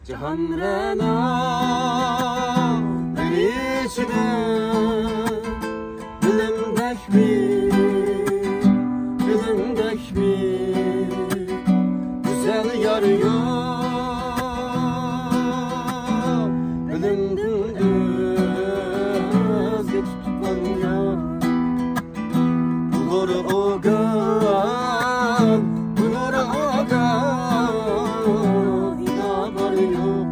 Cihan rena içine bilimdek bir güzel yar yok. Bilimden gözü tutan yok. Bulur oğan, bulur oğan, inanar yok.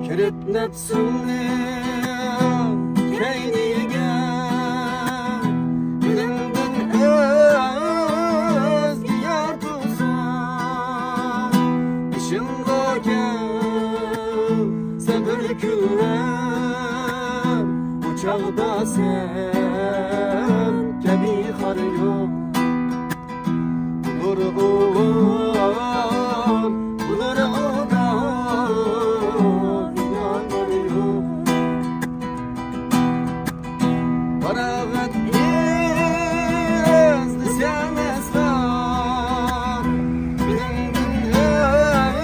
Kiritletsin keyniye, bilimden özgü yar tutsan. İşin koken sabır küller, uçağda sen gibi har yok. Bulur oğan, bulur oğan, inanar yok. Feragat ezdi sen esrar, bilimden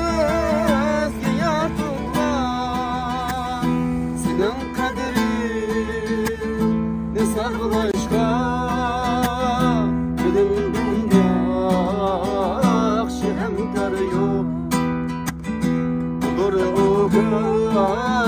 özgü yar tutman. Senin kaderin ne sarılaşka, bilimden yakşı hemkar yok. Bulur oğan,